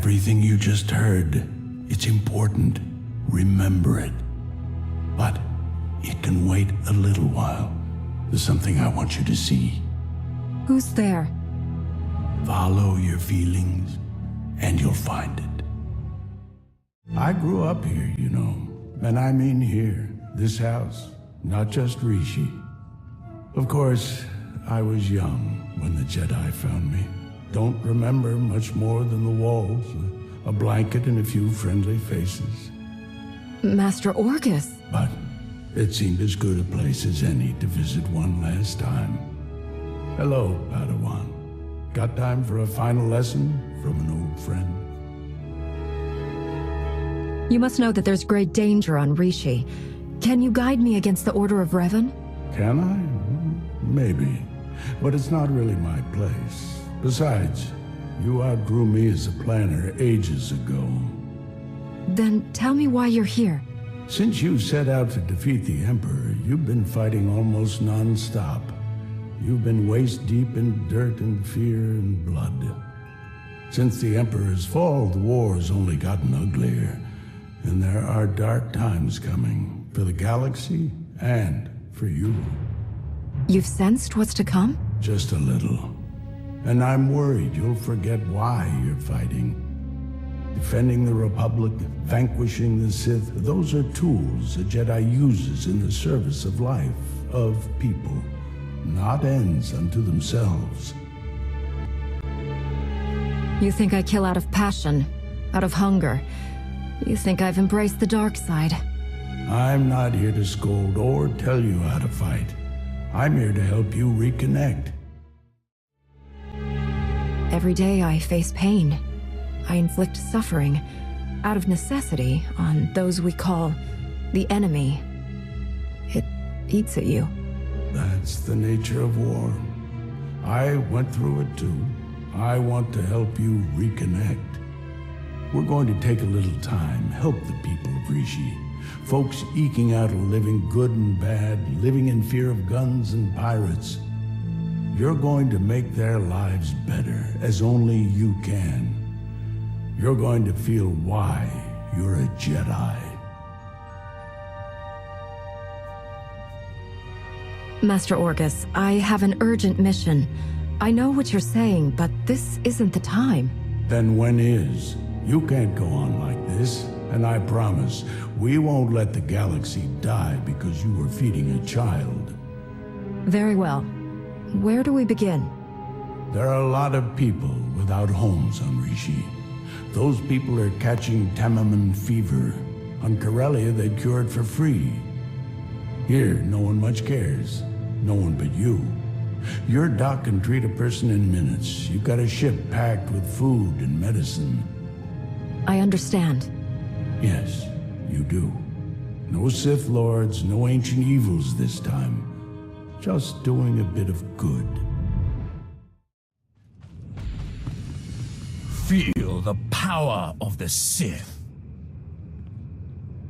Everything you just heard, it's important. Remember it. But it can wait a little while. There's something I want you to see. Who's there? Follow your feelings, and you'll find it. I grew up here, you know. And I mean here, this house, not just Rishi. Of course, I was young when the Jedi found me. Don't remember much more than the walls, a blanket and a few friendly faces. Master Orugus. But it seemed as good a place as any to visit one last time. Hello, Padawan. Got time for a final lesson from an old friend? You must know that there's great danger on Rishi. Can you guide me against the Order of Revan? Can I? Maybe. But it's not really my place. Besides, you outgrew me as a planner ages ago. Then tell me why you're here. Since you set out to defeat the Emperor, you've been fighting almost non-stop. You've been waist-deep in dirt and fear and blood. Since the Emperor's fall, the war's only gotten uglier. And there are dark times coming, for the galaxy and for you. You've sensed what's to come? Just a little. And I'm worried you'll forget why you're fighting. Defending the Republic, vanquishing the Sith, those are tools a Jedi uses in the service of life, of people, not ends unto themselves. You think I kill out of passion, out of hunger. You think I've embraced the dark side. I'm not here to scold or tell you how to fight. I'm here to help you reconnect. Every day I face pain. I inflict suffering, out of necessity, on those we call the enemy. It eats at you. That's the nature of war. I went through it too. I want to help you reconnect. We're going to take a little time, help the people of Rishi. Folks eking out a living, good and bad, living in fear of guns and pirates. You're going to make their lives better, as only you can. You're going to feel why you're a Jedi. Master Orugus, I have an urgent mission. I know what you're saying, but this isn't the time. Then when is? You can't go on like this, and I promise, we won't let the galaxy die because you were feeding a child. Very well. Where do we begin? There are a lot of people without homes on Rishi. Those people are catching Tamaman fever. On Corellia, they cure it for free. Here, no one much cares. No one but you. Your doc can treat a person in minutes. You've got a ship packed with food and medicine. I understand. Yes, you do. No Sith Lords, no ancient evils this time. Just doing a bit of good. Feel the power of the Sith.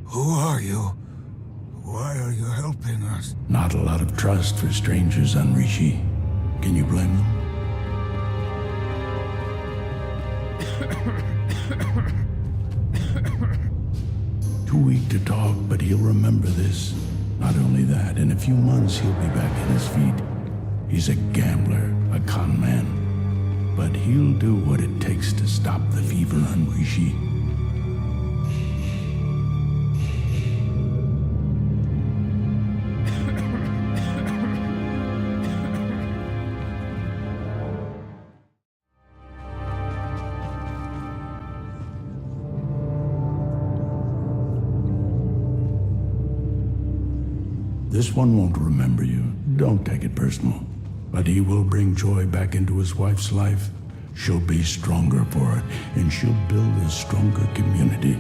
Who are you? Why are you helping us? Not a lot of trust for strangers on Rishi. Can you blame them? Too weak to talk, but he'll remember this. Not only that, in a few months he'll be back on his feet. He's a gambler, a con man. But he'll do what it takes to stop the fever on Rishi. This one won't remember you. Don't take it personal. But he will bring joy back into his wife's life. She'll be stronger for it, and she'll build a stronger community.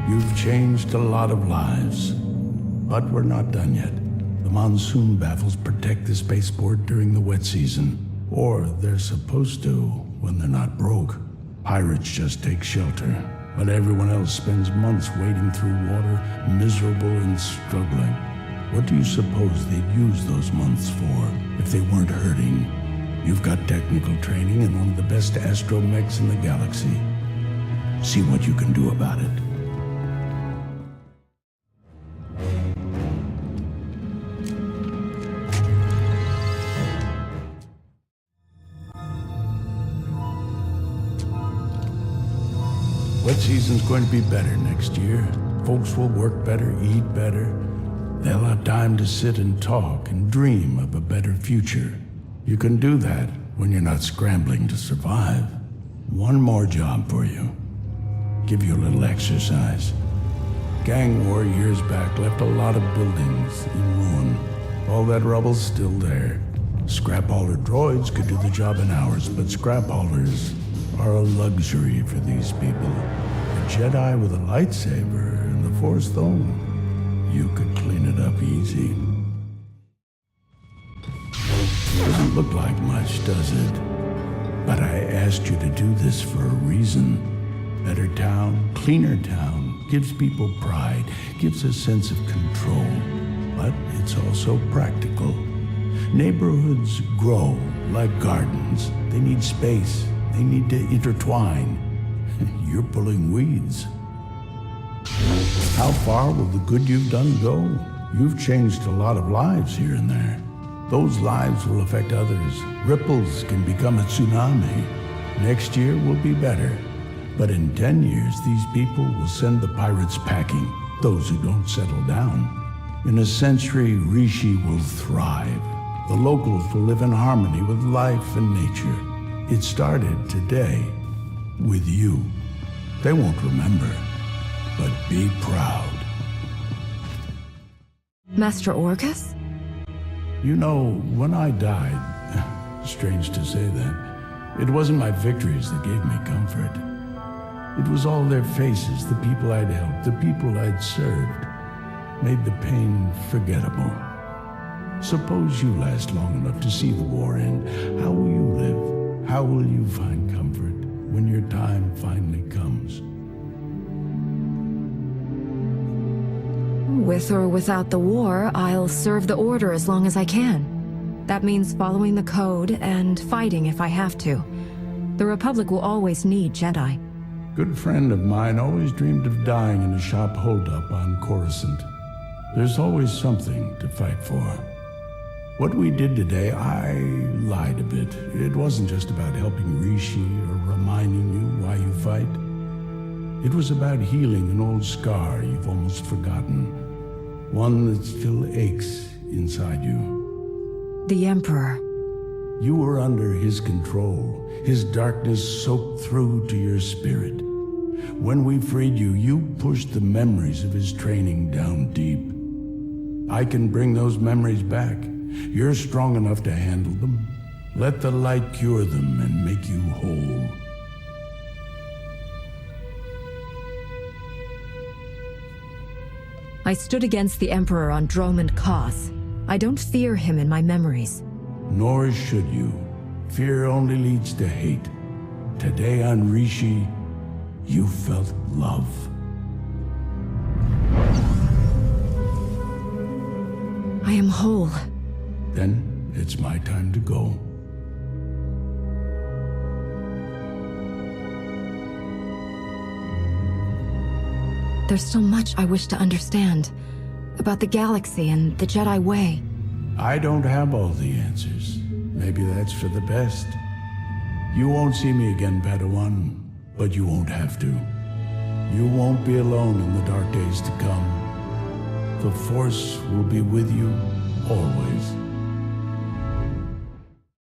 You've changed a lot of lives, but we're not done yet. The monsoon baffles protect the spaceport during the wet season, or they're supposed to when they're not broke. Pirates just take shelter, but everyone else spends months wading through water, miserable and struggling. What do you suppose they'd use those months for if they weren't hurting? You've got technical training and one of the best astromechs in the galaxy. See what you can do about it. Wet season's going to be better next year. Folks will work better, eat better. They'll have time to sit and talk and dream of a better future. You can do that when you're not scrambling to survive. One more job for you. Give you a little exercise. Gang war years back left a lot of buildings in ruin. All that rubble's still there. Scrap hauler droids could do the job in hours, but scrap haulers are a luxury for these people. A Jedi with a lightsaber and the Force, though, you could clean it up easy. Doesn't look like much, does it? But I asked you to do this for a reason. Better town, cleaner town, gives people pride, gives a sense of control. But it's also practical. Neighborhoods grow like gardens. They need space. They need to intertwine. You're pulling weeds. How far will the good you've done go? You've changed a lot of lives here and there. Those lives will affect others. Ripples can become a tsunami. Next year will be better. But in 10 years, these people will send the pirates packing, those who don't settle down. In a century, RISHI will thrive. The locals will live in harmony with life and nature. It started today with you. They won't remember, but be proud. Master Orugus? You know, when I died, strange to say that, it wasn't my victories that gave me comfort. It was all their faces, the people I'd helped, the people I'd served, made the pain forgettable. Suppose you last long enough to see the war end. How will you live? How will you find comfort when your time finally comes? With or without the war, I'll serve the Order as long as I can. That means following the code and fighting if I have to. The Republic will always need Jedi. Good friend of mine always dreamed of dying in a shop holdup on Coruscant. There's always something to fight for. What we did today, I lied a bit. It wasn't just about helping RISHI or reminding you why you fight. It was about healing an old scar you've almost forgotten. One that still aches inside you. The Emperor. You were under his control. His darkness soaked through to your spirit. When we freed you, you pushed the memories of his training down deep. I can bring those memories back. You're strong enough to handle them. Let the light cure them and make you whole. I stood against the Emperor on Dromund Kaas. I don't fear him in my memories. Nor should you. Fear only leads to hate. Today on RISHI, you felt love. I am whole. Then it's my time to go. There's so much I wish to understand about the galaxy and the Jedi way. I don't have all the answers. Maybe that's for the best. You won't see me again, Padawan, but you won't have to. You won't be alone in the dark days to come. The Force will be with you always.